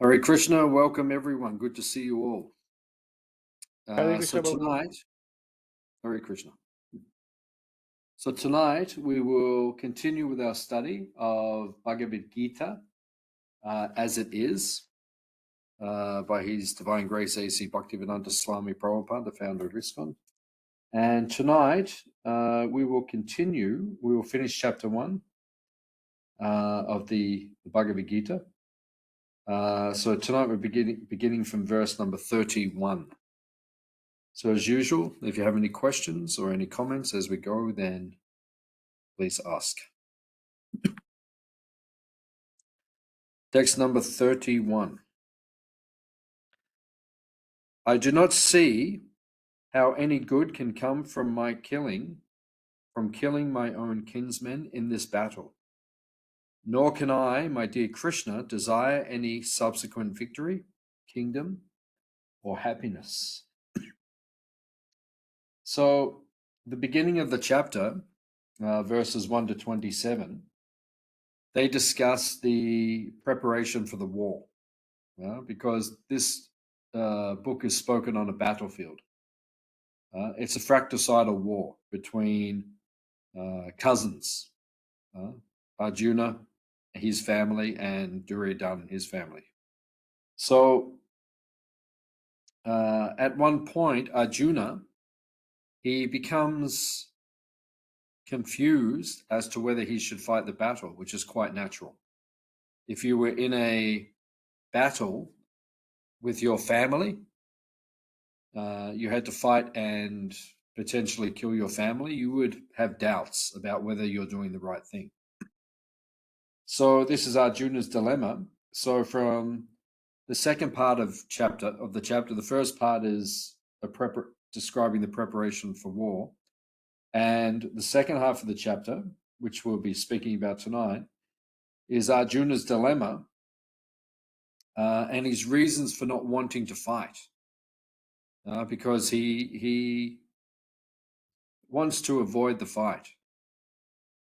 Hare Krishna, welcome everyone. Good to see you all. Hare So Krishna, Prabhu. tonight, Hare Krishna. So tonight we will continue with our study of Bhagavad Gita as it is by His Divine Grace A.C. Bhaktivedanta Swami Prabhupada, the founder of ISKCON. And tonight we will continue, we will finish chapter 1 of the Bhagavad Gita. So tonight we're beginning from verse number 31. So as usual, if you have any questions or any comments as we go, then please ask. Text number 31. I do not see how any good can come from killing my own kinsmen in this battle. Nor can I, my dear Krishna, desire any subsequent victory, kingdom, or happiness. So the beginning of the chapter, verses 1 to 27, they discuss the preparation for the war, because this book is spoken on a battlefield. It's a fratricidal war between cousins, Arjuna, his family, and Duryodhana, his family. So at one point, Arjuna, he becomes confused as to whether he should fight the battle, which is quite natural. If you were in a battle with your family, you had to fight and potentially kill your family, you would have doubts about whether you're doing the right thing. So this is Arjuna's dilemma. So from the second part of the chapter, the first part is describing the preparation for war. And the second half of the chapter, which we'll be speaking about tonight, is Arjuna's dilemma and his reasons for not wanting to fight. Because he wants to avoid the fight.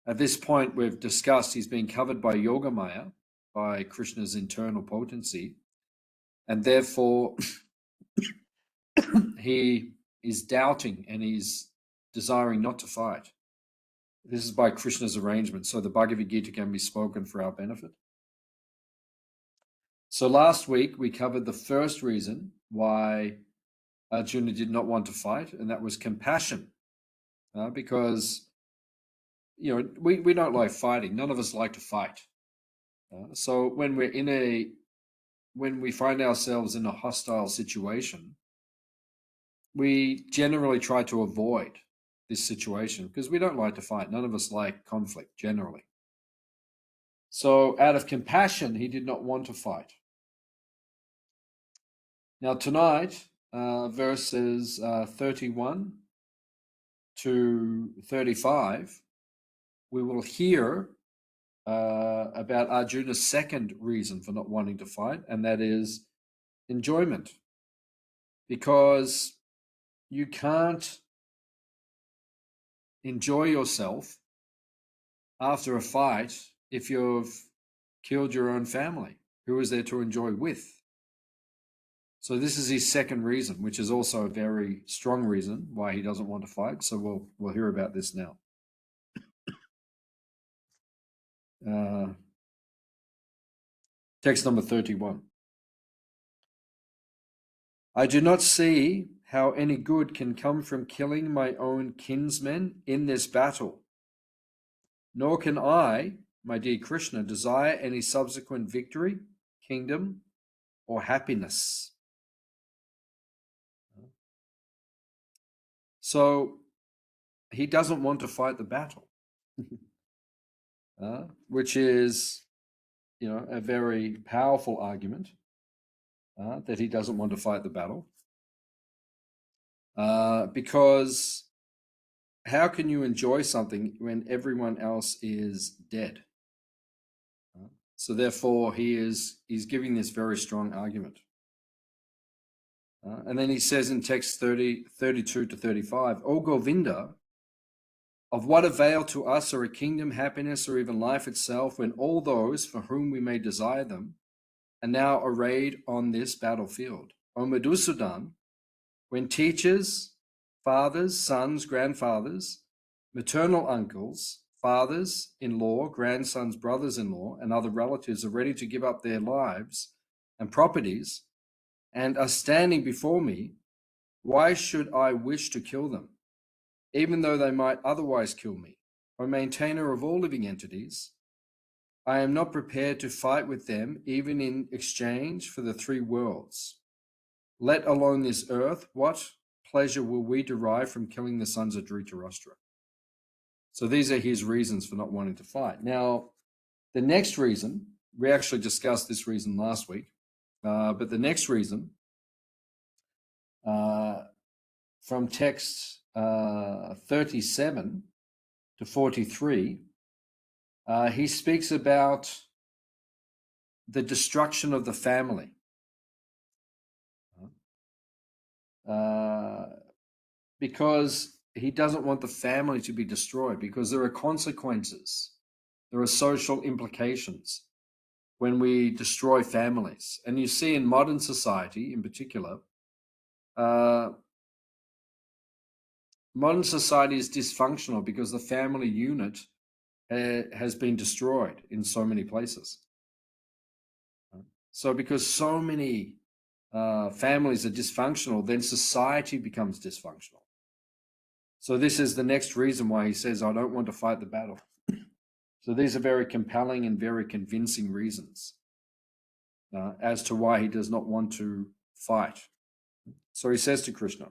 At this point, we've discussed he's being covered by Yogamaya, by Krishna's internal potency, and therefore he is doubting and he's desiring not to fight. This is by Krishna's arrangement, so the Bhagavad Gita can be spoken for our benefit. So last week we covered the first reason why Arjuna did not want to fight, and that was compassion, because we don't like fighting. None of us like to fight. So when we find ourselves in a hostile situation, we generally try to avoid this situation because we don't like to fight. None of us like conflict generally. So out of compassion, he did not want to fight. Now tonight, verses 31 to 35, we will hear about Arjuna's second reason for not wanting to fight, and that is enjoyment. Because you can't enjoy yourself after a fight if you've killed your own family. Who is there to enjoy with? So this is his second reason, which is also a very strong reason why he doesn't want to fight. So we'll hear about this now. Text number 31. I do not see how any good can come from killing my own kinsmen in this battle. Nor can I, my dear Krishna, desire any subsequent victory, kingdom, or happiness. So he doesn't want to fight the battle, which is, a very powerful argument that he doesn't want to fight the battle. Because how can you enjoy something when everyone else is dead? So therefore, he's giving this very strong argument. And then he says in text 32 to 35, O Govinda, of what avail to us are a kingdom, happiness, or even life itself, when all those for whom we may desire them are now arrayed on this battlefield. O Madhusudan, when teachers, fathers, sons, grandfathers, maternal uncles, fathers-in-law, grandsons, brothers-in-law, and other relatives are ready to give up their lives and properties and are standing before me, why should I wish to kill them, even though they might otherwise kill me? O maintainer of all living entities, I am not prepared to fight with them, even in exchange for the three worlds. Let alone this earth, what pleasure will we derive from killing the sons of Dhritarashtra? So these are his reasons for not wanting to fight. Now, the next reason, we actually discussed this reason last week, but the next reason from text 37 to 43, he speaks about the destruction of the family. Because he doesn't want the family to be destroyed, because there are consequences, there are social implications when we destroy families. And you see in modern society in particular, modern society is dysfunctional because the family unit has been destroyed in so many places. So because so many families are dysfunctional, then society becomes dysfunctional. So this is the next reason why he says, I don't want to fight the battle. So these are very compelling and very convincing reasons as to why he does not want to fight. So he says to Krishna,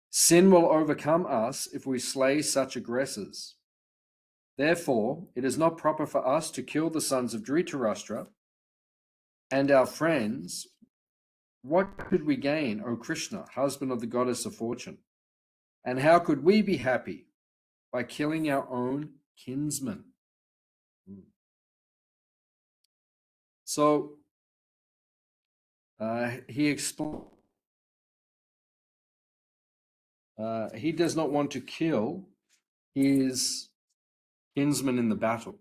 sin will overcome us if we slay such aggressors. Therefore, it is not proper for us to kill the sons of Dhritarashtra and our friends. What could we gain, O Krishna, husband of the goddess of fortune? And how could we be happy by killing our own kinsmen? So he explains, he does not want to kill his kinsmen in the battle,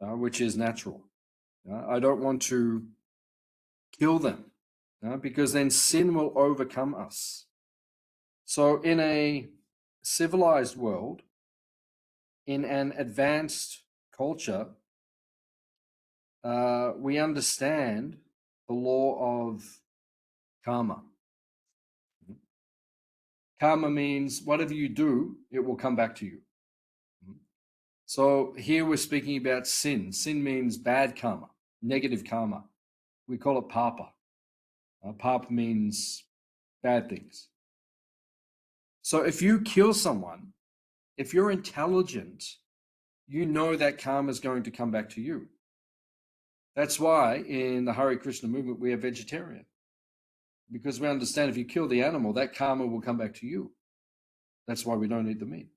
which is natural. I don't want to kill them because then sin will overcome us. So in a civilized world, in an advanced culture, we understand the law of karma. Karma means whatever you do, it will come back to you. So here we're speaking about sin. Sin means bad karma, negative karma. We call it papa. Papa means bad things. So if you kill someone, if you're intelligent, you know that karma is going to come back to you. That's why in the Hare Krishna movement, we are vegetarian. Because we understand if you kill the animal, that karma will come back to you. That's why we don't eat the meat.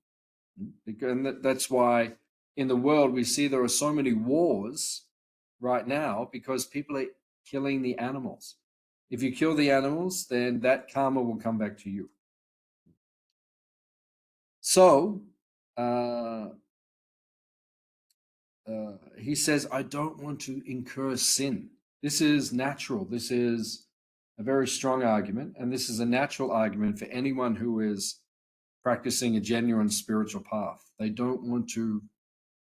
And that's why in the world we see there are so many wars right now because people are killing the animals. If you kill the animals, then that karma will come back to you. So he says, I don't want to incur sin. This is natural. This is a very strong argument, and this is a natural argument for anyone who is practicing a genuine spiritual path. They don't want to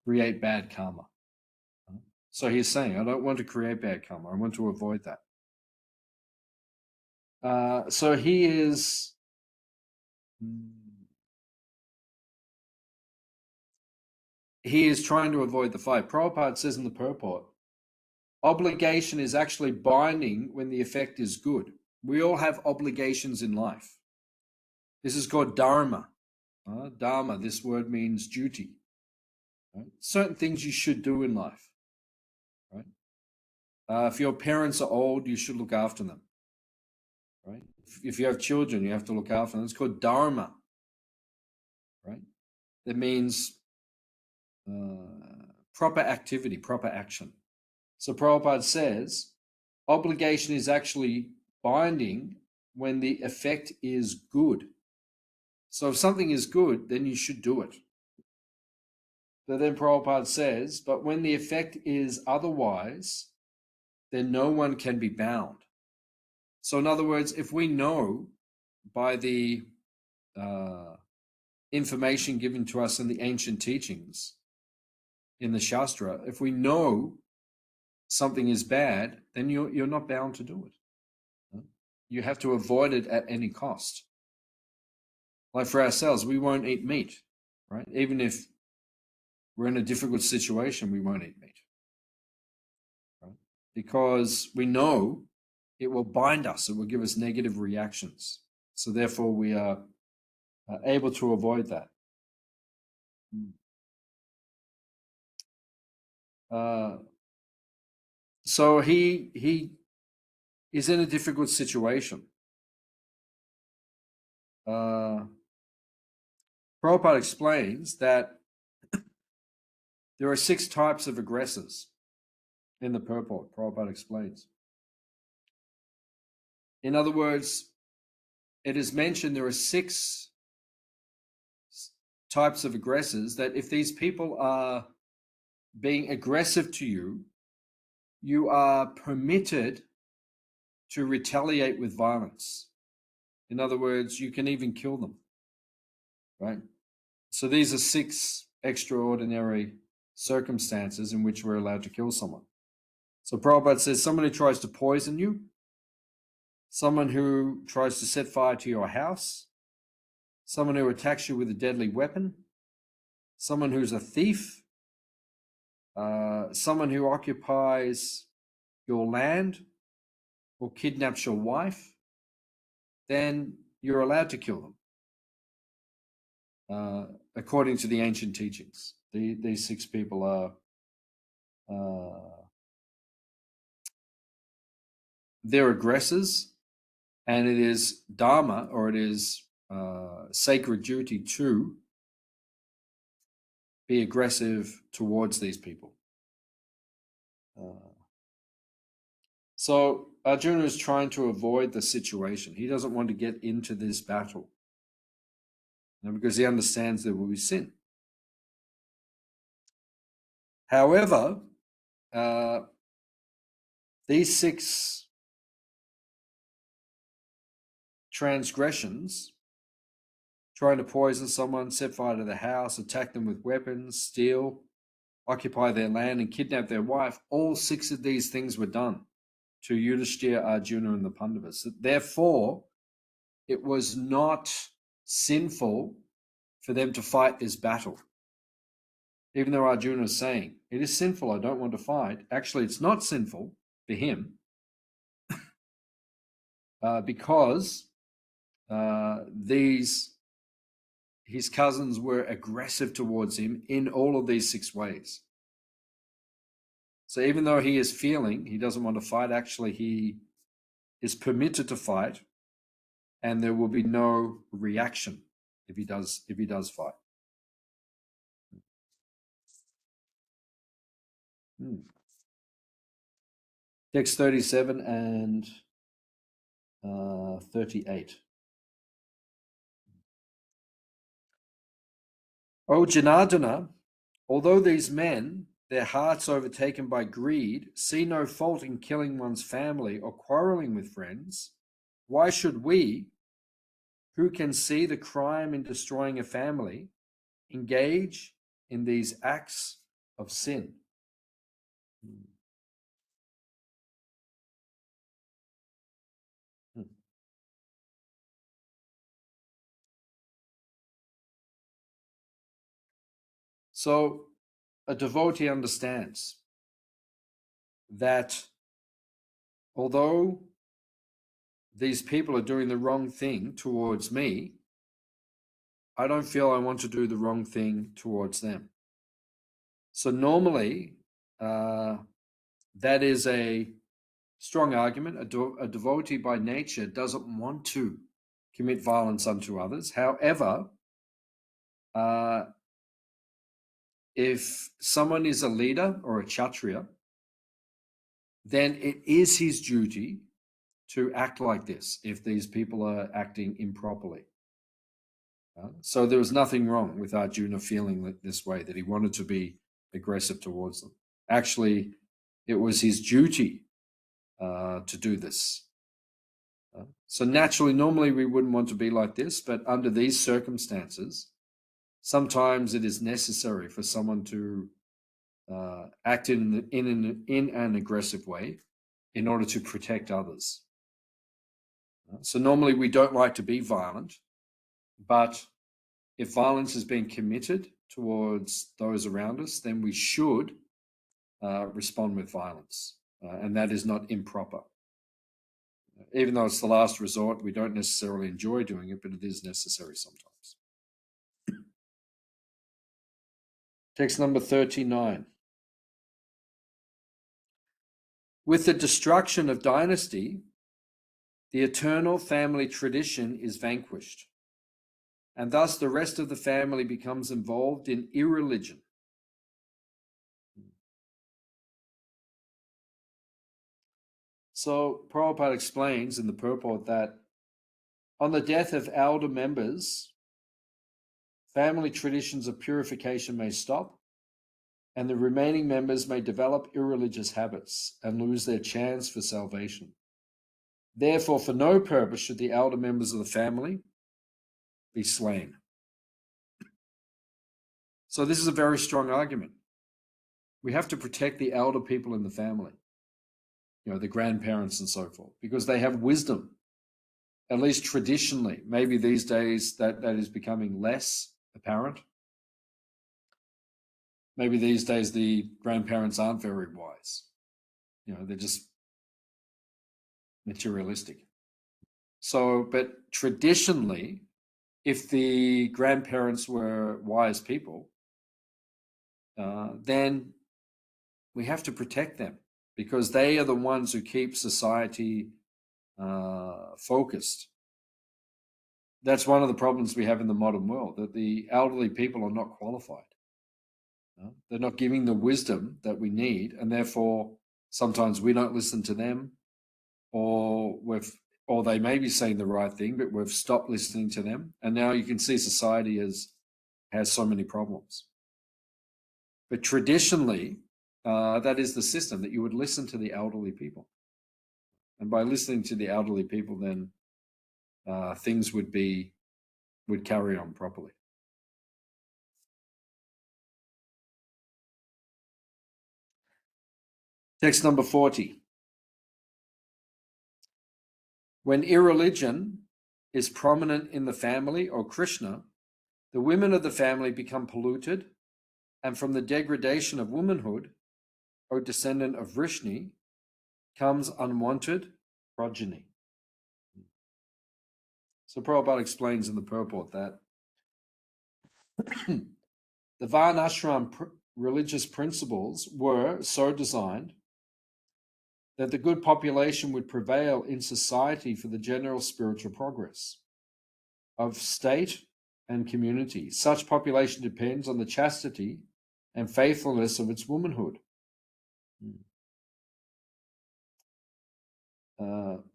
create bad karma. So he's saying, I don't want to create bad karma. I want to avoid that. So he is trying to avoid the fight. Prabhupada says in the purport, obligation is actually binding when the effect is good. We all have obligations in life. This is called dharma. Dharma, this word means duty. Right? Certain things you should do in life. Right? If your parents are old, you should look after them. Right? If you have children, you have to look after them. It's called dharma. Right? That means proper activity, proper action. So Prabhupada says, obligation is actually binding when the effect is good. So if something is good, then you should do it. But then Prabhupada says, but when the effect is otherwise, then no one can be bound. So in other words, if we know by the information given to us in the ancient teachings, in the Shastra, if we know something is bad, then you're not bound to do it. You have to avoid it at any cost. Like for ourselves, we won't eat meat, right? Even if we're in a difficult situation, we won't eat meat, right? Because we know it will bind us, it will give us negative reactions. So therefore we are able to avoid that. So he is in a difficult situation. Prabhupada explains that there are 6 types of aggressors in the purport. Prabhupada explains. In other words, it is mentioned there are 6 types of aggressors, that if these people are being aggressive to you, you are permitted to retaliate with violence. In other words, you can even kill them, right? So these are 6 extraordinary circumstances in which we're allowed to kill someone. So Prabhupada says someone who tries to poison you, someone who tries to set fire to your house, someone who attacks you with a deadly weapon, someone who's a thief, someone who occupies your land or kidnaps your wife, then you're allowed to kill them. According to the ancient teachings, these 6 people are they're aggressors, and it is dharma, or it is sacred duty to be aggressive towards these people. So Arjuna is trying to avoid the situation. He doesn't want to get into this battle, because he understands there will be sin. However, these 6 transgressions, trying to poison someone, set fire to the house, attack them with weapons, steal, occupy their land, and kidnap their wife, all 6 of these things were done to Yudhishthira, Arjuna, and the Pandavas. Therefore, it was not sinful for them to fight this battle. Even though Arjuna is saying, it is sinful, I don't want to fight. Actually, it's not sinful for him because his cousins were aggressive towards him in all of these 6 ways. So even though he is feeling he doesn't want to fight, actually he is permitted to fight, and there will be no reaction if he does fight. Text 37 and 38. O Janardana, although these men, their hearts overtaken by greed, see no fault in killing one's family or quarreling with friends, why should we, who can see the crime in destroying a family, engage in these acts of sin? So a devotee understands that although these people are doing the wrong thing towards me, I don't feel I want to do the wrong thing towards them. So normally, that is a strong argument. A devotee by nature doesn't want to commit violence unto others. However, if someone is a leader or a kshatriya, then it is his duty to act like this if these people are acting improperly. So there was nothing wrong with Arjuna feeling this way, that he wanted to be aggressive towards them. Actually, it was his duty to do this. So naturally, normally we wouldn't want to be like this, but under these circumstances, sometimes it is necessary for someone to act in an aggressive way in order to protect others. So normally we don't like to be violent, but if violence is being committed towards those around us, then we should respond with violence, and that is not improper. Even though it's the last resort, we don't necessarily enjoy doing it, but it is necessary sometimes. Text number 39. With the destruction of dynasty, the eternal family tradition is vanquished, and thus the rest of the family becomes involved in irreligion. So Prabhupada explains in the purport that on the death of elder members, family traditions of purification may stop, and the remaining members may develop irreligious habits and lose their chance for salvation. Therefore, for no purpose should the elder members of the family be slain. So this is a very strong argument. We have to protect the elder people in the family, the grandparents and so forth, because they have wisdom, at least traditionally. Maybe these days that is becoming less apparent. Maybe these days the grandparents aren't very wise. They're just materialistic. So, but traditionally, if the grandparents were wise people, then we have to protect them because they are the ones who keep society focused. That's one of the problems we have in the modern world, that the elderly people are not qualified. They're not giving the wisdom that we need, and therefore sometimes we don't listen to them, or they may be saying the right thing, but we've stopped listening to them. And now you can see society has so many problems. But traditionally, that is the system, that you would listen to the elderly people. And by listening to the elderly people, then things would carry on properly. Text number 40. When irreligion is prominent in the family or Krishna, the women of the family become polluted, and from the degradation of womanhood, O descendant of Vrishni, comes unwanted progeny. So Prabhupada explains in the purport that the Varnashram religious principles were so designed that the good population would prevail in society for the general spiritual progress of state and community. Such population depends on the chastity and faithfulness of its womanhood.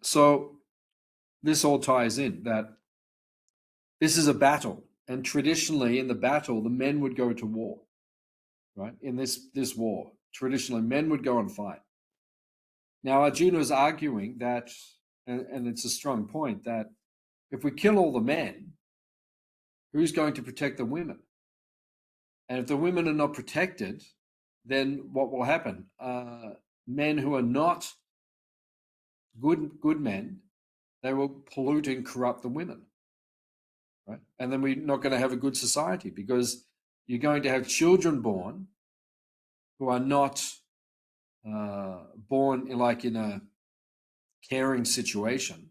So this all ties in that this is a battle, and traditionally in the battle, the men would go to war, right? In this war, traditionally men would go and fight. Now Arjuna is arguing that, and it's a strong point, that if we kill all the men, who's going to protect the women? And if the women are not protected, then what will happen? Men who are not good men, they will pollute and corrupt the women, right? And then we're not going to have a good society, because you're going to have children born who are not born in a caring situation,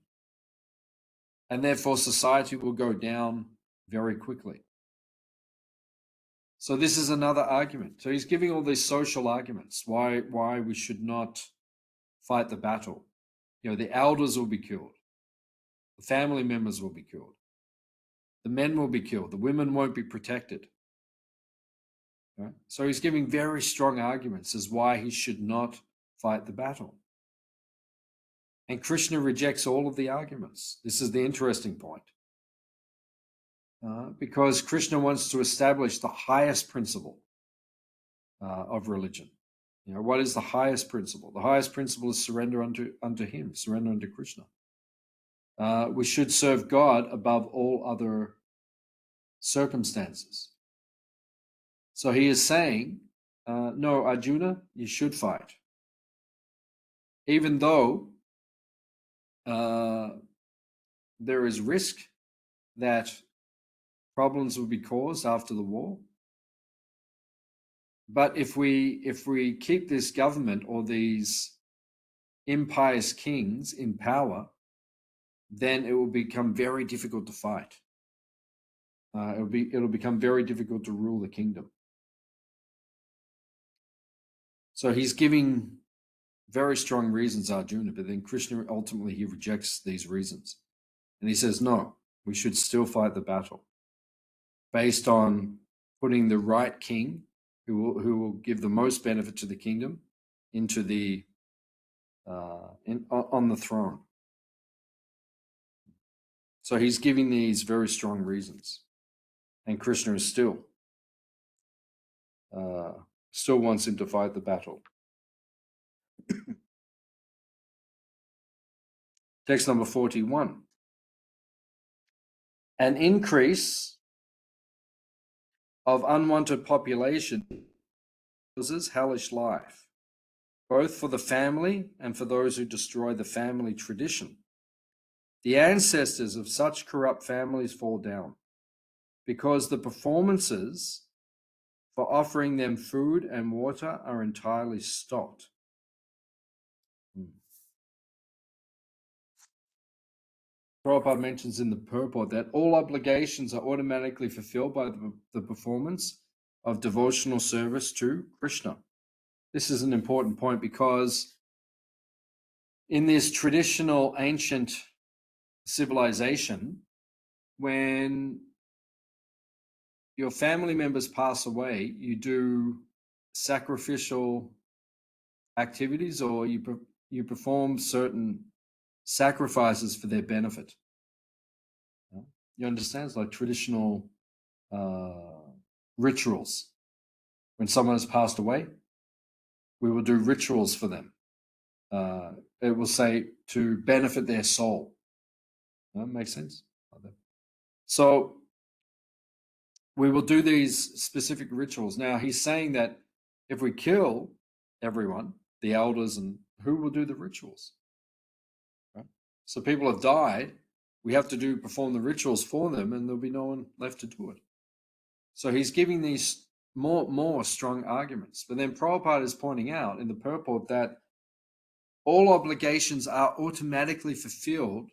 and therefore society will go down very quickly. So this is another argument. So he's giving all these social arguments why we should not fight the battle. The elders will be killed. The family members will be killed. The men will be killed. The women won't be protected. Right? So he's giving very strong arguments as why he should not fight the battle. And Krishna rejects all of the arguments. This is the interesting point. Because Krishna wants to establish the highest principle of religion. What is the highest principle? The highest principle is surrender unto him, surrender unto Krishna. We should serve God above all other circumstances. So he is saying, no, Arjuna, you should fight. Even though there is risk that problems will be caused after the war. But if we keep this government or these impious kings in power, then it will become very difficult to fight. It'll become very difficult to rule the kingdom. So he's giving very strong reasons, Arjuna, but then Krishna ultimately he rejects these reasons. And he says, no, we should still fight the battle based on putting the right king who will give the most benefit to the kingdom into the on the throne. So he's giving these very strong reasons, and Krishna is still wants him to fight the battle. Text number 41. An increase of unwanted population causes hellish life, both for the family and for those who destroy the family tradition. The ancestors of such corrupt families fall down because the performances for offering them food and water are entirely stopped. Prabhupada mentions in the purport that all obligations are automatically fulfilled by the performance of devotional service to Krishna. This is an important point because in this traditional ancient civilization, when your family members pass away, you do sacrificial activities or you perform certain sacrifices for their benefit. You understand? It's like traditional rituals. When someone has passed away, we will do rituals for them. It will say to benefit their soul. That makes sense? So we will do these specific rituals. Now he's saying that if we kill everyone, the elders, and who will do the rituals? Right? So people have died. We have to perform the rituals for them, and there'll be no one left to do it. So he's giving these more strong arguments. But then Prabhupada is pointing out in the purport that all obligations are automatically fulfilled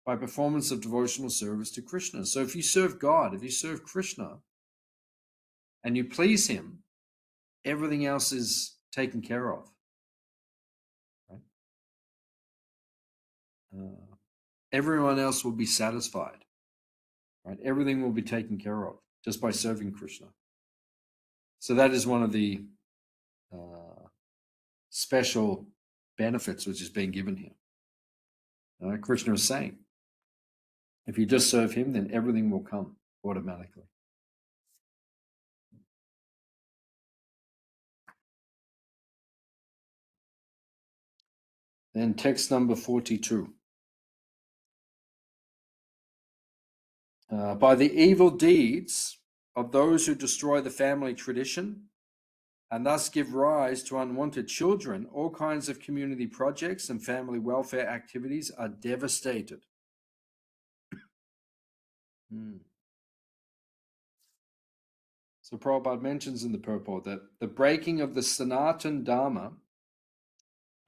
by performance of devotional service to Krishna. So if you serve God, if you serve Krishna, and you please him, everything else is taken care of. Right? Everyone else will be satisfied. Right? Everything will be taken care of just by serving Krishna. So that is one of the special benefits which is being given here. Krishna is saying, if you just serve him, then everything will come automatically. Then text number 42. By the evil deeds of those who destroy the family tradition and thus give rise to unwanted children, all kinds of community projects and family welfare activities are devastated. So Prabhupada mentions in the purport that the breaking of the Sanatan Dharma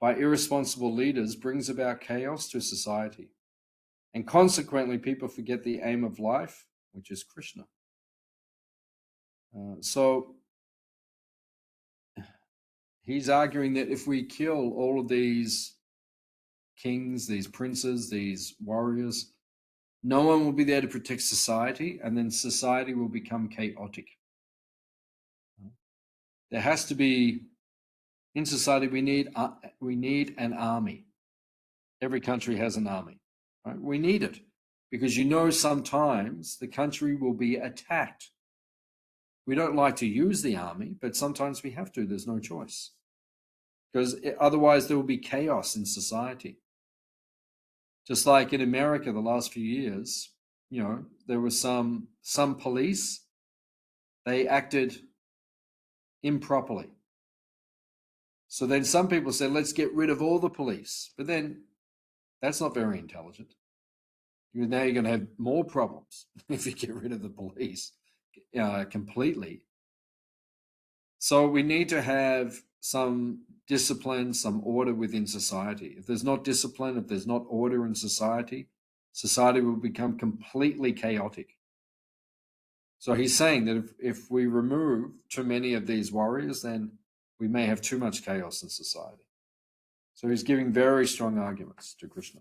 by irresponsible leaders brings about chaos to society. And consequently, people forget the aim of life, which is Krishna. So he's arguing that if we kill all of these kings, these princes, these warriors, no one will be there to protect society, and then society will become chaotic. There has to be, in society, we need an army. Every country has an army. Right? We need it because sometimes the country will be attacked. We don't like to use the army, but sometimes we have to. There's no choice. Because otherwise there will be chaos in society. Just like in America the last few years, there was some police, they acted improperly. So then some people said, let's get rid of all the police. But then that's not very intelligent. Now you're going to have more problems if you get rid of the police completely. So we need to have some discipline, some order within society. If there's not discipline, if there's not order in society, society will become completely chaotic. So he's saying that if we remove too many of these warriors, then we may have too much chaos in society. So he's giving very strong arguments to Krishna.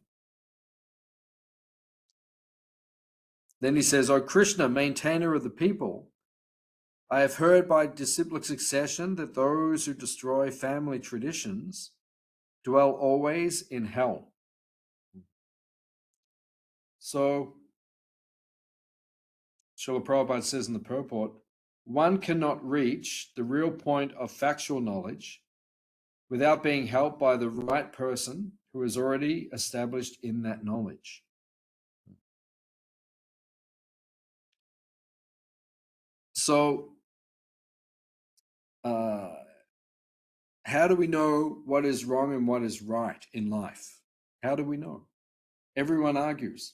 Then he says, O Krishna, maintainer of the people, I have heard by disciplic succession that those who destroy family traditions dwell always in hell. So, Srila Prabhupada says in the purport, one cannot reach the real point of factual knowledge without being helped by the right person who is already established in that knowledge. So, how do we know what is wrong and what is right in life? How do we know? Everyone argues.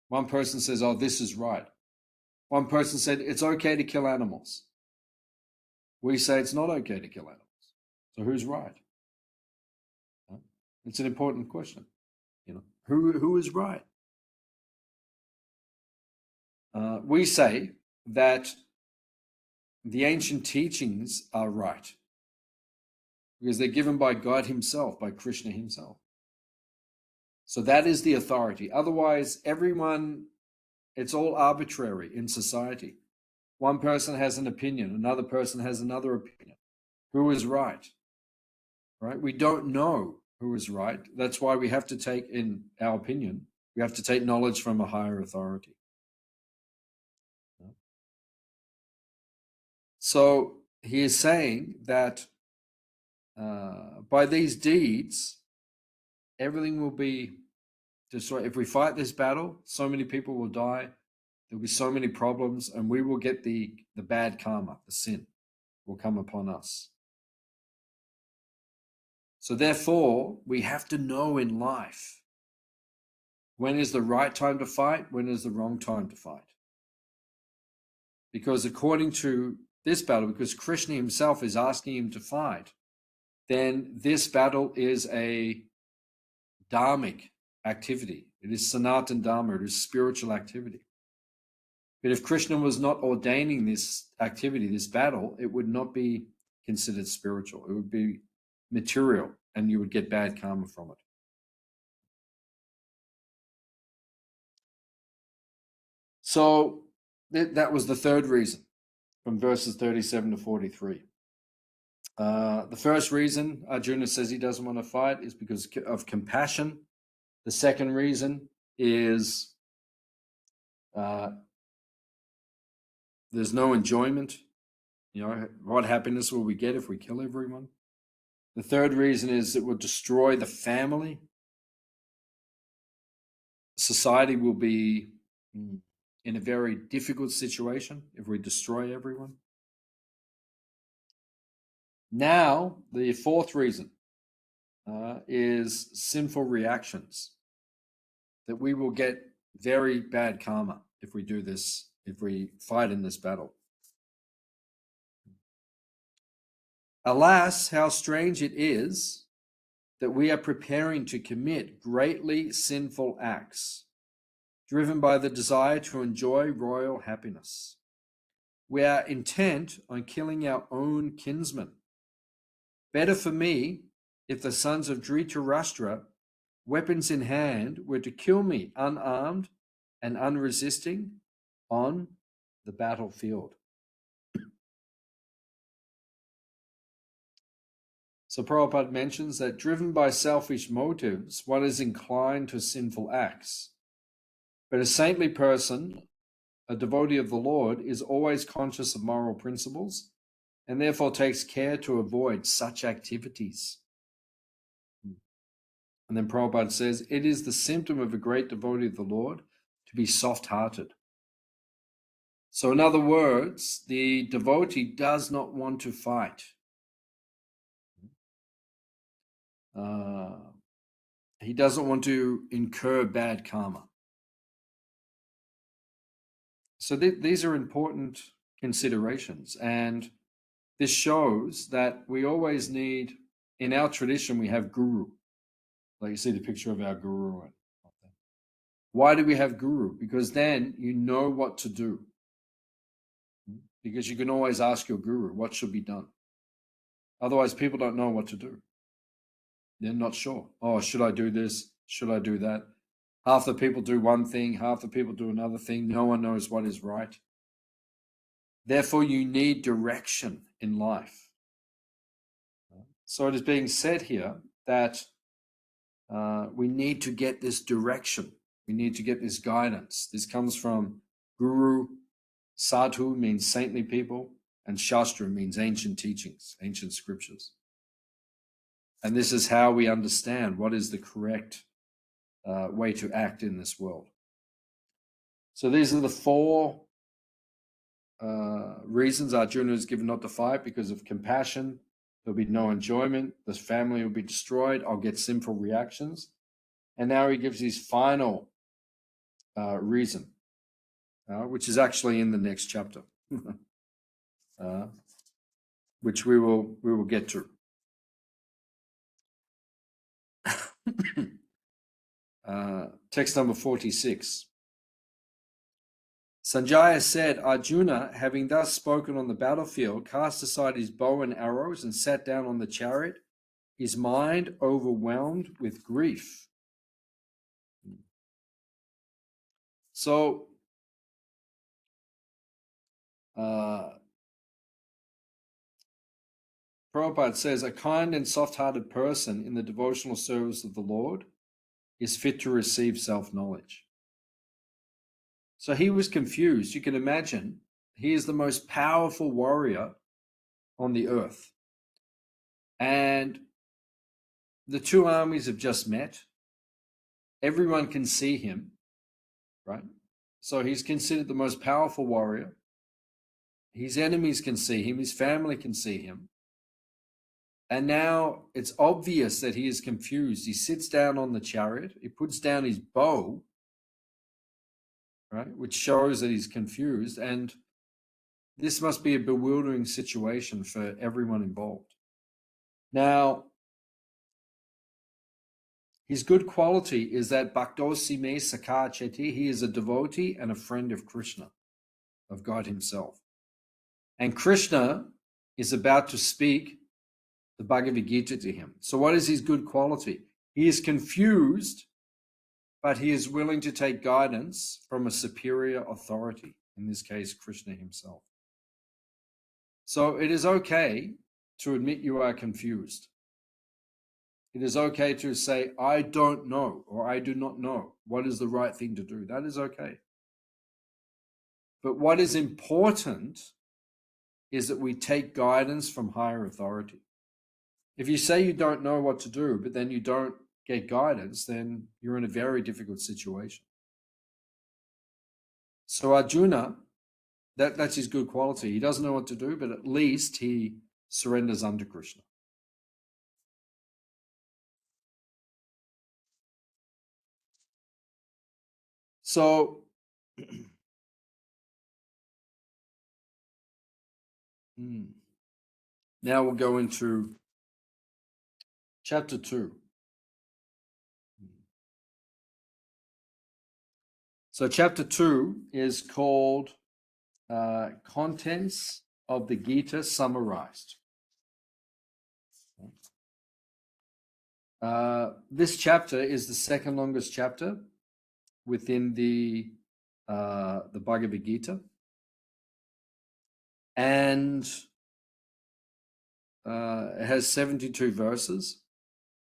One person says, oh, this is right. One person said, it's okay to kill animals. We say it's not okay to kill animals. So who's right? It's an important question. Who is right? We say that the ancient teachings are right because they're given by God himself, by Krishna himself. So that is the authority. Otherwise, everyone, it's all arbitrary in society. One person has an opinion, another person has another opinion. Who is right? Right? We don't know who is right. That's why we have to take, in our opinion, we have to take knowledge from a higher authority. So he is saying that by these deeds, everything will be destroyed. If we fight this battle, so many people will die. There'll be so many problems, and we will get the bad karma, the sin will come upon us. So therefore, we have to know in life when is the right time to fight, when is the wrong time to fight. Because according to this battle, because Krishna himself is asking him to fight, then this battle is a dharmic activity. It is Sanatan Dharma, it is spiritual activity. But if Krishna was not ordaining this activity, this battle, it would not be considered spiritual. It would be material, and you would get bad karma from it. So that was the third reason from verses 37 to 43. The first reason Arjuna says he doesn't want to fight is because of compassion. The second reason is there's no enjoyment. What happiness will we get if we kill everyone? The third reason is it will destroy the family. Society will be in a very difficult situation if we destroy everyone. Now, the fourth reason is sinful reactions, that we will get very bad karma if we do this, if we fight in this battle. Alas, how strange it is that we are preparing to commit greatly sinful acts, driven by the desire to enjoy royal happiness. We are intent on killing our own kinsmen. Better for me if the sons of Dhritarashtra, weapons in hand, were to kill me unarmed and unresisting on the battlefield. So Prabhupada mentions that driven by selfish motives, one is inclined to sinful acts. But a saintly person a devotee of the Lord is always conscious of moral principles and therefore takes care to avoid such activities. And then Prabhupada says, it is the symptom of a great devotee of the Lord to be soft-hearted. So in other words, the devotee does not want to fight. He doesn't want to incur bad karma. So these are important considerations. And this shows that we always need, in our tradition, we have guru. Like you see the picture of our guru. Why do we have guru? Because then you know what to do. Because you can always ask your guru what should be done. Otherwise, people don't know what to do. They're not sure. Oh, should I do this? Should I do that? Half the people do one thing, half the people do another thing. No one knows what is right. Therefore, you need direction in life. So it is being said here that we need to get this direction. We need to get this guidance. This comes from Guru. Sadhu means saintly people, and Shastri means ancient teachings, ancient scriptures. And this is how we understand what is the correct way to act in this world. So these are the four reasons Arjuna is given not to fight: because of compassion, there'll be no enjoyment, the family will be destroyed, I'll get sinful reactions. And now he gives his final reason, which is actually in the next chapter, which we will get to. Text number 46. Sanjaya said, Arjuna, having thus spoken on the battlefield, cast aside his bow and arrows and sat down on the chariot, his mind overwhelmed with grief. So, Prabhupada says, a kind and soft-hearted person in the devotional service of the Lord is fit to receive self-knowledge. So he was confused. You can imagine, he is the most powerful warrior on the earth. And the two armies have just met. Everyone can see him, right? So he's considered the most powerful warrior. His enemies can see him. His family can see him. And now it's obvious that he is confused. He sits down on the chariot. He puts down his bow, right, which shows that he's confused. And this must be a bewildering situation for everyone involved. Now, his good quality is that Bhaktosi me Sakha Cheti, he is a devotee and a friend of Krishna, of God himself. And Krishna is about to speak the Bhagavad Gita to him. So what is his good quality? He is confused, but he is willing to take guidance from a superior authority, in this case, Krishna himself. So it is okay to admit you are confused. It is okay to say, I don't know, or I do not know what is the right thing to do. That is okay. But what is important is that we take guidance from higher authority. If you say you don't know what to do, but then you don't get guidance, then you're in a very difficult situation. So Arjuna, that's his good quality. He doesn't know what to do, but at least he surrenders unto Krishna. So now we'll go into chapter 2. So chapter 2 is called Contents of the Gita Summarized. This chapter is the second longest chapter within the Bhagavad Gita, and it has 72 verses,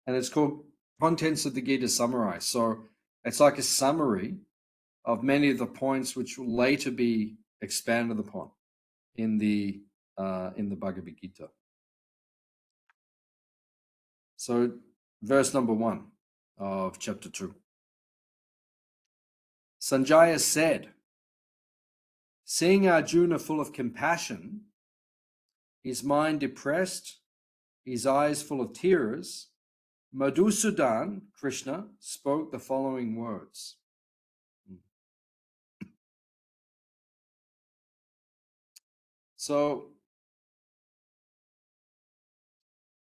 and it's called Contents of the Gita Summarized. So it's like a summary of many of the points which will later be expanded upon in the Bhagavad Gita. So, verse number 1 of chapter 2. Sanjaya said, seeing Arjuna full of compassion, his mind depressed, his eyes full of tears, Madhusudan, Krishna, spoke the following words. So,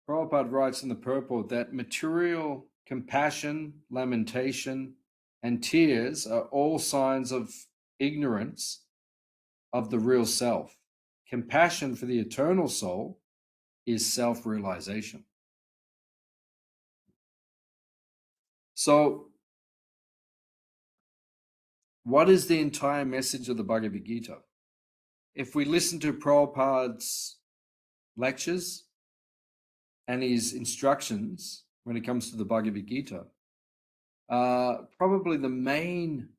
Prabhupada writes in the purport that material compassion, lamentation, and tears are all signs of ignorance of the real self. Compassion for the eternal soul is self-realization. So, what is the entire message of the Bhagavad Gita? If we listen to Prabhupada's lectures and his instructions when it comes to the Bhagavad Gita, probably the main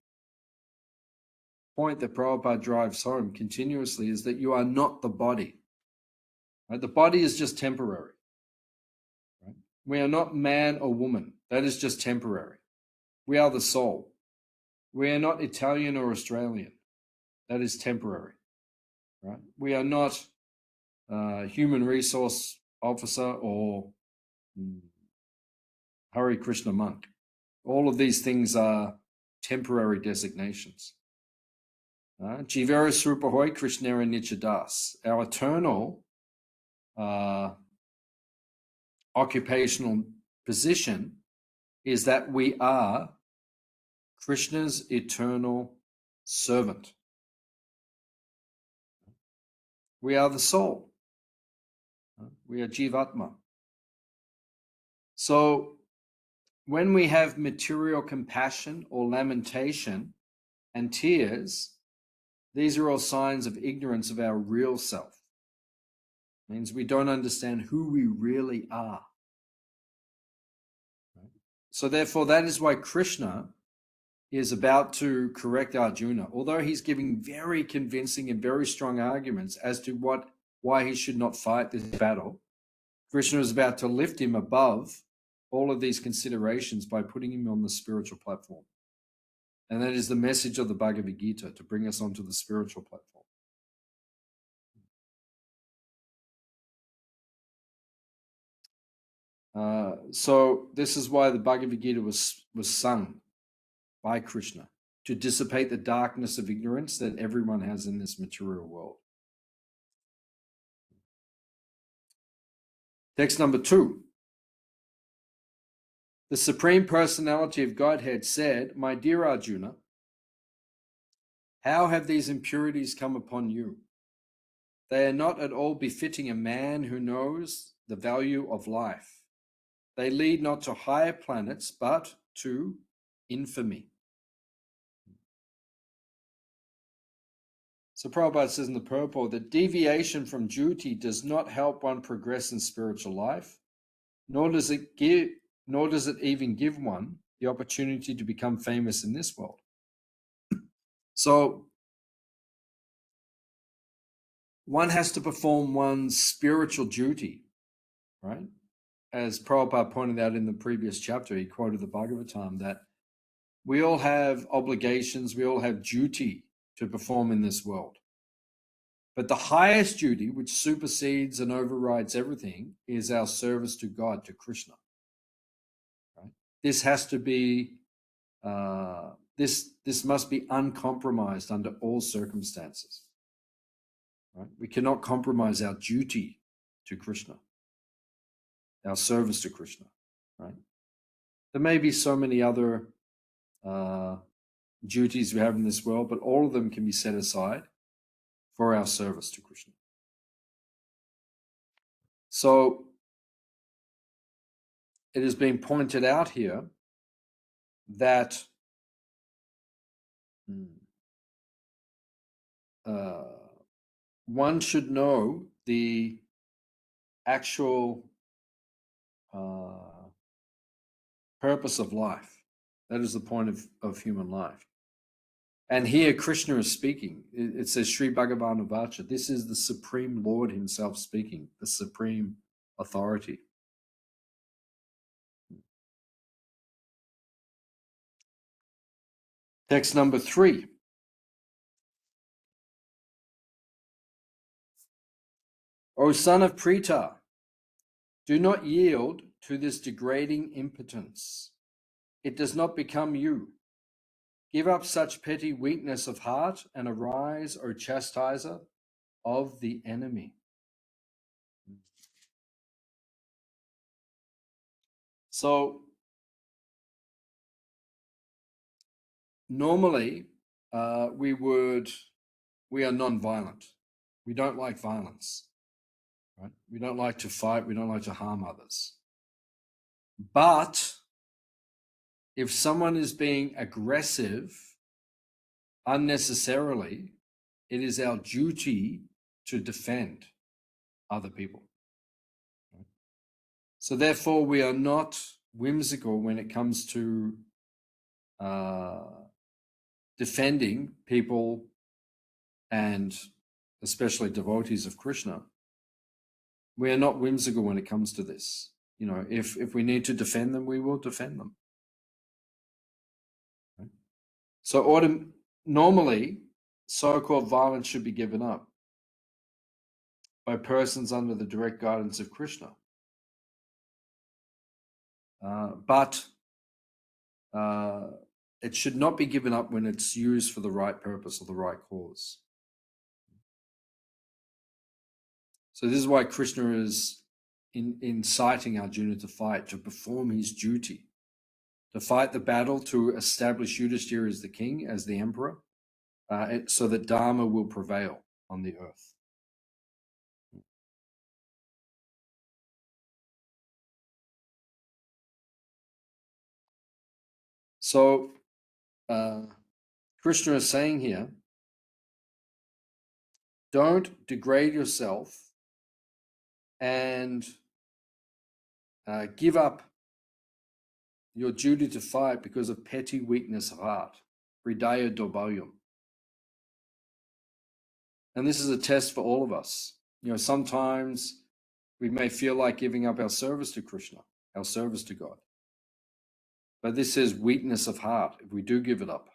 point that Prabhupada drives home continuously is that you are not the body. Right? The body is just temporary. Right? We are not man or woman. That is just temporary. We are the soul. We are not Italian or Australian. That is temporary. Right? We are not human resource officer or Hare Krishna monk. All of these things are temporary designations. Jivera Srupahoy Krishnera Nichadas. Our eternal occupational position is that we are Krishna's eternal servant. We are the soul. We are Jivatma. So when we have material compassion or lamentation and tears, these are all signs of ignorance of our real self. It means we don't understand who we really are. So therefore, that is why Krishna is about to correct Arjuna, although he's giving very convincing and very strong arguments as to why he should not fight this battle. Krishna is about to lift him above all of these considerations by putting him on the spiritual platform. And that is the message of the Bhagavad Gita, to bring us onto the spiritual platform. So this is why the Bhagavad Gita was sung by Krishna, to dissipate the darkness of ignorance that everyone has in this material world. Text number 2. The Supreme Personality of Godhead said, my dear Arjuna, how have these impurities come upon you? They are not at all befitting a man who knows the value of life. They lead not to higher planets, but to infamy. So Prabhupada says in the purport that deviation from duty does not help one progress in spiritual life, nor does it even give one the opportunity to become famous in this world. So one has to perform one's spiritual duty, right? As Prabhupada pointed out in the previous chapter, he quoted the Bhagavatam, that we all have obligations, we all have duty to perform in this world. But the highest duty, which supersedes and overrides everything, is our service to God, to Krishna. Right? This has to be, this must be uncompromised under all circumstances. Right? We cannot compromise our duty to Krishna, our service to Krishna. Right? There may be so many other duties we have in this world, but all of them can be set aside for our service to Krishna. So it has been pointed out here that one should know the actual purpose of life. That is the point of human life. And here Krishna is speaking. It says Sri Bhagavan Vacha. This is the Supreme Lord himself speaking, the supreme authority. Text number 3. O son of Prita, do not yield to this degrading impotence. It does not become you. Give up such petty weakness of heart and arise, O chastiser of the enemy. So, normally, we are non-violent. We don't like violence, right? We don't like to fight. We don't like to harm others. But if someone is being aggressive unnecessarily, it is our duty to defend other people. So therefore, we are not whimsical when it comes to defending people, and especially devotees of Krishna. We are not whimsical when it comes to this. You know, if we need to defend them, we will defend them. Right? So normally, so-called violence should be given up by persons under the direct guidance of Krishna. But it should not be given up when it's used for the right purpose or the right cause. So this is why Krishna is inciting Arjuna to fight, to perform his duty, to fight the battle, to establish Yudhishthira as the king, as the emperor, so that Dharma will prevail on the earth. So Krishna is saying here, don't degrade yourself and give up your duty to fight because of petty weakness of heart, hridaya dobalyam. And this is a test for all of us. You know, sometimes we may feel like giving up our service to Krishna, our service to God. But this is weakness of heart if we do give it up.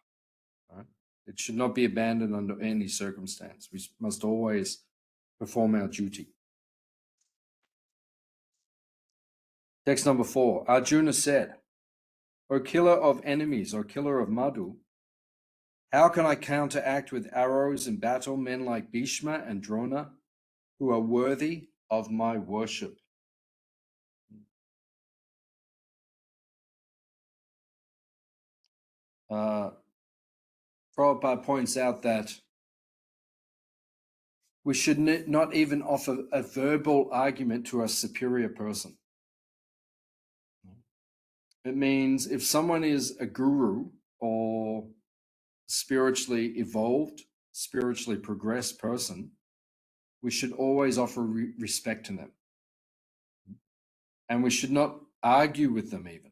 Right? It should not be abandoned under any circumstance. We must always perform our duty. Text number 4. Arjuna said, O killer of enemies, O killer of Madhu, how can I counteract with arrows in battle men like Bhishma and Drona, who are worthy of my worship? Prabhupada points out that we should not even offer a verbal argument to a superior person. It means if someone is a guru or spiritually evolved, spiritually progressed person, we should always offer respect to them. And we should not argue with them even.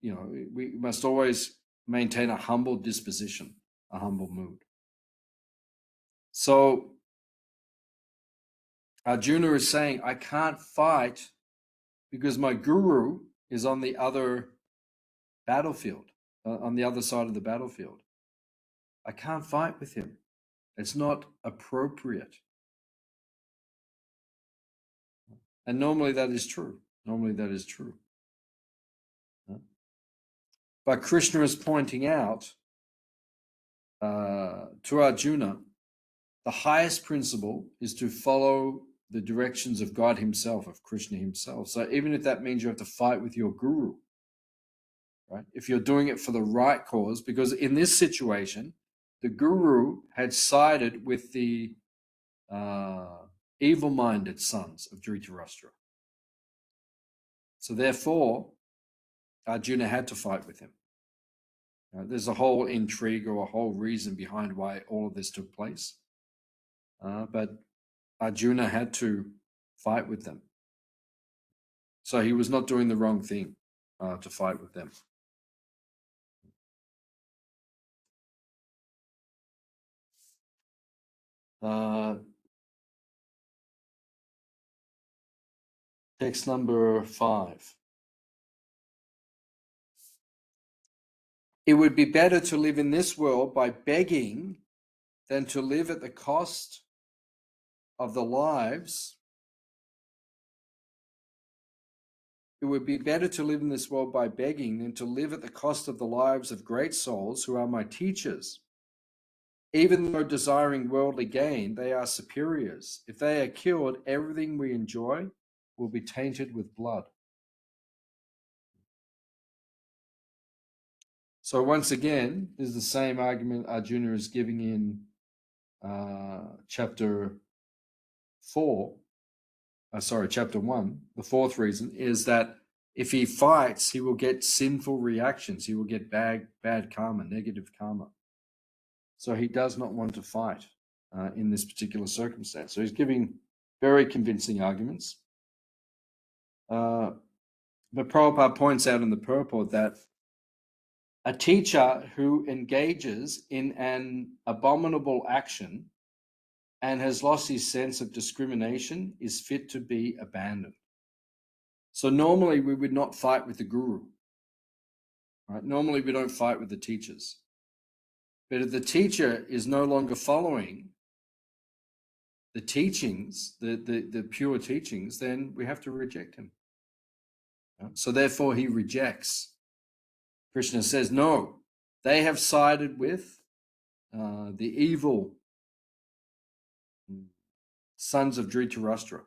You know, we must always maintain a humble disposition, a humble mood. So Arjuna is saying, I can't fight because my guru is on the other battlefield, on the other side of the battlefield. I can't fight with him. It's not appropriate. And normally that is true. Normally that is true. But Krishna is pointing out to Arjuna, the highest principle is to follow the directions of God himself, of Krishna himself. So even if that means you have to fight with your guru, right? If you're doing it for the right cause, because in this situation, the guru had sided with the evil-minded sons of Dhritarashtra. So therefore, Arjuna had to fight with him. There's a whole intrigue or a whole reason behind why all of this took place. But Arjuna had to fight with them. So he was not doing the wrong thing to fight with them. Text number 5. It would be better to live in this world by begging than to live at the cost of the lives. It would be better to live in this world by begging than to live at the cost of the lives of great souls who are my teachers. Even though desiring worldly gain, they are superiors. If they are killed, everything we enjoy will be tainted with blood. So once again, this is the same argument Arjuna is giving in chapter 1. The fourth reason is that if he fights, he will get sinful reactions. He will get bad karma, negative karma. So he does not want to fight in this particular circumstance. So he's giving very convincing arguments. But Prabhupada points out in the purport that a teacher who engages in an abominable action and has lost his sense of discrimination is fit to be abandoned. So normally we would not fight with the guru. Right? Normally we don't fight with the teachers. But if the teacher is no longer following the teachings, the pure teachings, then we have to reject him. So therefore he rejects. Krishna says, no, they have sided with the evil sons of Dhritarashtra.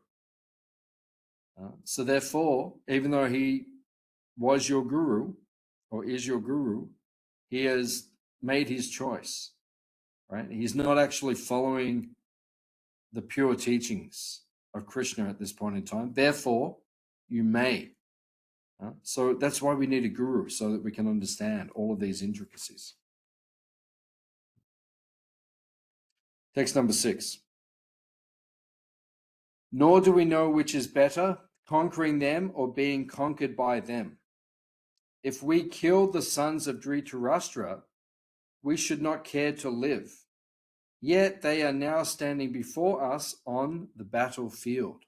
So therefore, even though he was your guru or is your guru, he has made his choice, right? He's not actually following the pure teachings of Krishna at this point in time. Therefore, you may. So that's why we need a guru, so that we can understand all of these intricacies. Text number 6. Nor do we know which is better, conquering them or being conquered by them. If we killed the sons of Dhritarashtra, we should not care to live. Yet they are now standing before us on the battlefield.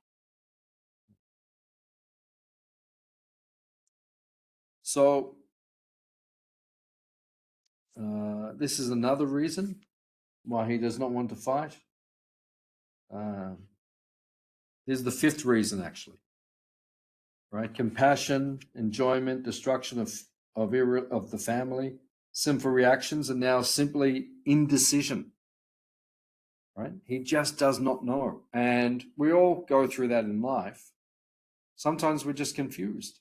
So this is another reason why he does not want to fight. This is the 5th reason, actually. Right? Compassion, enjoyment, destruction of the family, sinful reactions, and now simply indecision. Right? He just does not know. And we all go through that in life. Sometimes we're just confused.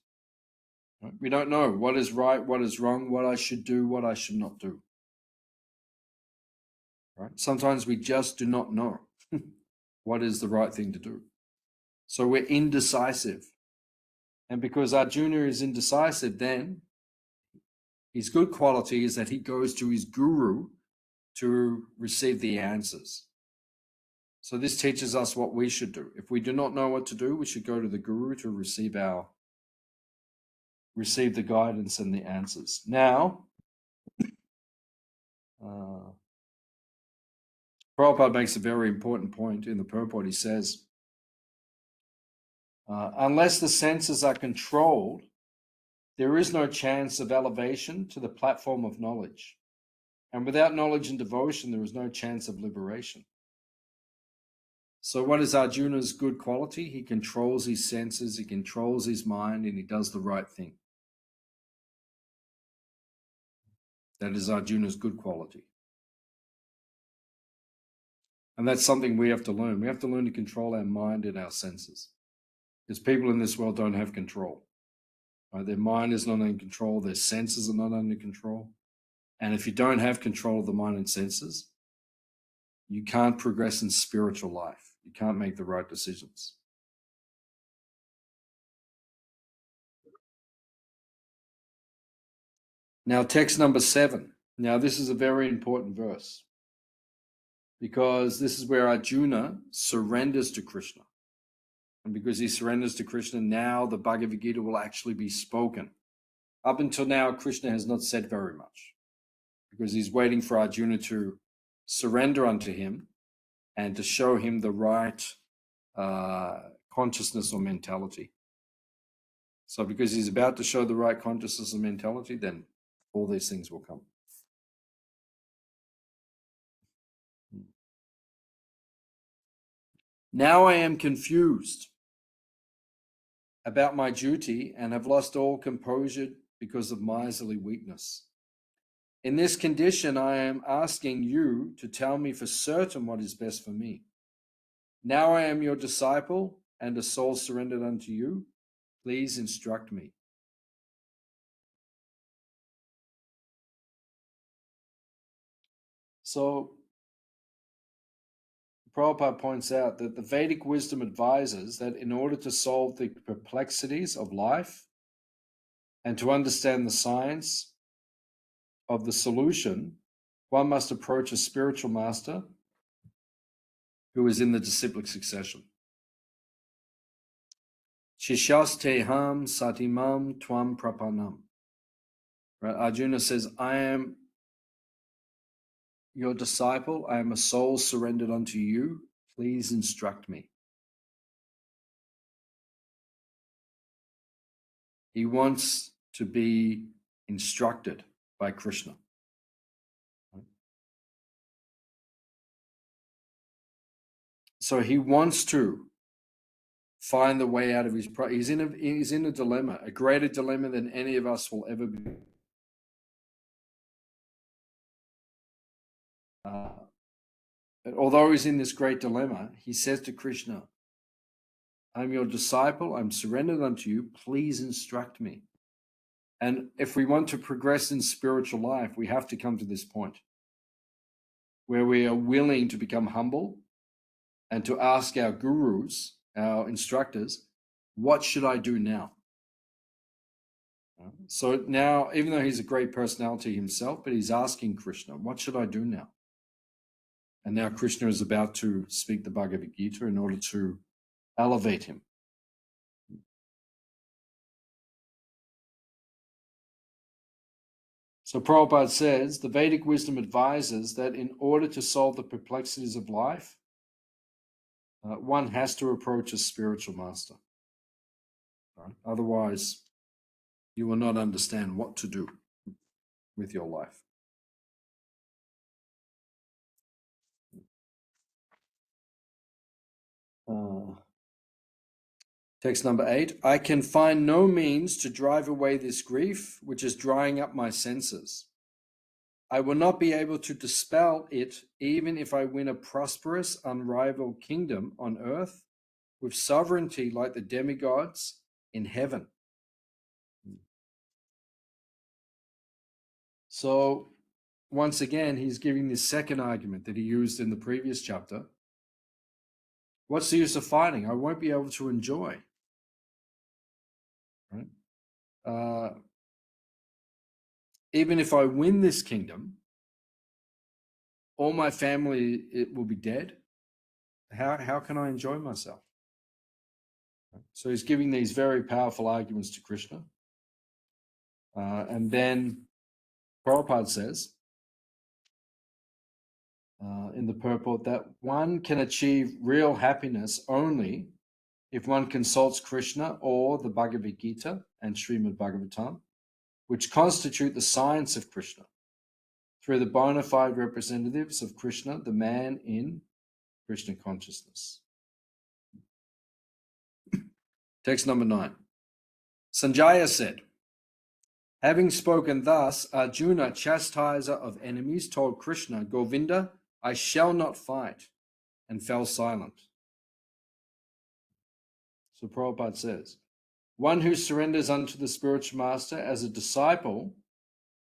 Right? We don't know what is right, what is wrong, what I should do, what I should not do. Right? Sometimes we just do not know what is the right thing to do. So we're indecisive. And because Arjuna is indecisive, then his good quality is that he goes to his guru to receive the answers. So this teaches us what we should do. If we do not know what to do, we should go to the guru to receive the guidance and the answers. Now, Prabhupada makes a very important point in the purport. He says, unless the senses are controlled, there is no chance of elevation to the platform of knowledge. And without knowledge and devotion, there is no chance of liberation. So what is Arjuna's good quality? He controls his senses, he controls his mind, and he does the right thing. That is Arjuna's good quality. And that's something we have to learn. We have to learn to control our mind and our senses. Because people in this world don't have control. Right? Their mind is not in control, their senses are not under control. And if you don't have control of the mind and senses, you can't progress in spiritual life. You can't make the right decisions. Now, text number 7. Now, this is a very important verse because this is where Arjuna surrenders to Krishna. And because he surrenders to Krishna, now the Bhagavad Gita will actually be spoken. Up until now, Krishna has not said very much because he's waiting for Arjuna to surrender unto him. and to show him the right consciousness or mentality. So because he's about to show the right consciousness and mentality, then all these things will come. Now I am confused about my duty and have lost all composure because of miserly weakness. In this condition, I am asking you to tell me for certain what is best for me. Now I am your disciple and a soul surrendered unto you. Please instruct me. So, Prabhupada points out that the Vedic wisdom advises that in order to solve the perplexities of life and to understand the science of the solution, one must approach a spiritual master who is in the disciplic succession. Shishasteham satimam tvam prapanam. Right? Arjuna says, I am your disciple. I am a soul surrendered unto you. Please instruct me. He wants to be instructed by Krishna. So he wants to find the way out of his he's in a dilemma, a greater dilemma than any of us will ever be. Although he's in this great dilemma, he says to Krishna, I'm your disciple, I'm surrendered unto you, please instruct me. And if we want to progress in spiritual life, we have to come to this point where we are willing to become humble and to ask our gurus, our instructors, what should I do now? So now, even though he's a great personality himself, but he's asking Krishna, what should I do now? And now Krishna is about to speak the Bhagavad Gita in order to elevate him. So Prabhupada says, the Vedic wisdom advises that in order to solve the perplexities of life, one has to approach a spiritual master. Right? Otherwise, you will not understand what to do with your life. Text number 8. I can find no means to drive away this grief, which is drying up my senses. I will not be able to dispel it, even if I win a prosperous, unrivaled kingdom on earth with sovereignty like the demigods in heaven. So, once again, he's giving this second argument that he used in the previous chapter. What's the use of fighting? I won't be able to enjoy. Right? Even if I win this kingdom, all my family it will be dead. How can I enjoy myself? So he's giving these very powerful arguments to Krishna. And then Prabhupada says in the purport that one can achieve real happiness only if one consults Krishna or the Bhagavad Gita and Srimad Bhagavatam, which constitute the science of Krishna, through the bona fide representatives of Krishna, the man in Krishna consciousness. Text number 9. Sanjaya said, having spoken thus, Arjuna, chastiser of enemies, told Krishna, Govinda, I shall not fight, and fell silent. So Prabhupada says, one who surrenders unto the spiritual master as a disciple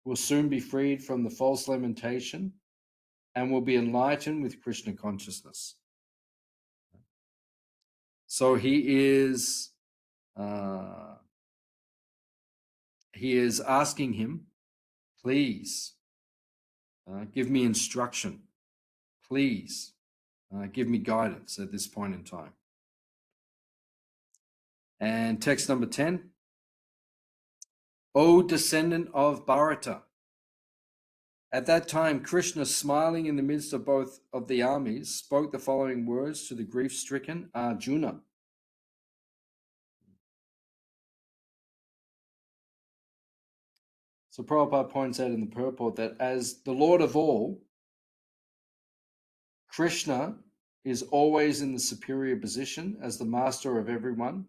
will soon be freed from the false lamentation and will be enlightened with Krishna consciousness. So he is asking him, please give me instruction. Please give me guidance at this point in time. And text number 10. O descendant of Bharata, At that time, Krishna, smiling in the midst of both of the armies, spoke the following words to the grief-stricken Arjuna. So Prabhupada points out in the purport that as the Lord of all, Krishna is always in the superior position as the master of everyone,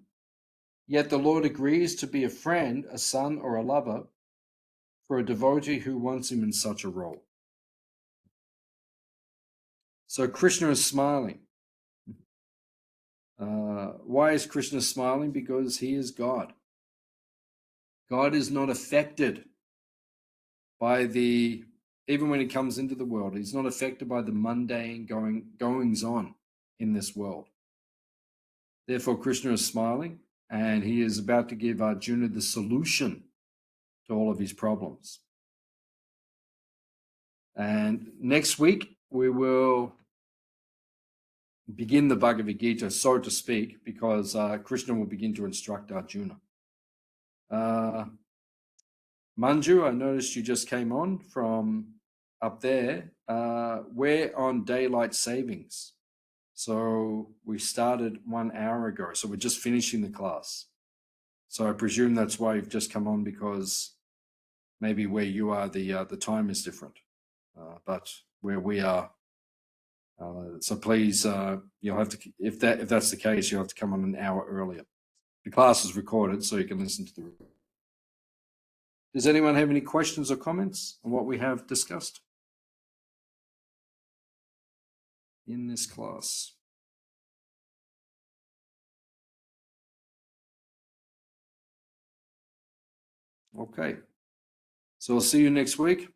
yet the Lord agrees to be a friend, a son, or a lover for a devotee who wants him in such a role. So Krishna is smiling. Why is Krishna smiling? Because he is God. God is not affected by even when he comes into the world, he's not affected by the mundane goings on in this world. Therefore, Krishna is smiling, and he is about to give Arjuna the solution to all of his problems. And next week, we will begin the Bhagavad Gita, so to speak, because Krishna will begin to instruct Arjuna. Manju, I noticed you just came on from up there. We're on daylight savings. So we started 1 hour ago. So we're just finishing the class. So I presume that's why you've just come on, because maybe where you are, the time is different. But where we are, so please, you'll have to, if that's the case, you'll have to come on an hour earlier. The class is recorded, so you can listen to the recording. Does anyone have any questions or comments on what we have discussed in this class? Okay. So I'll see you next week.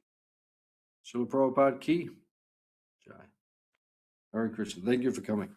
Srila Prabhupada Ki Jai. Hare Krishna. Thank you for coming.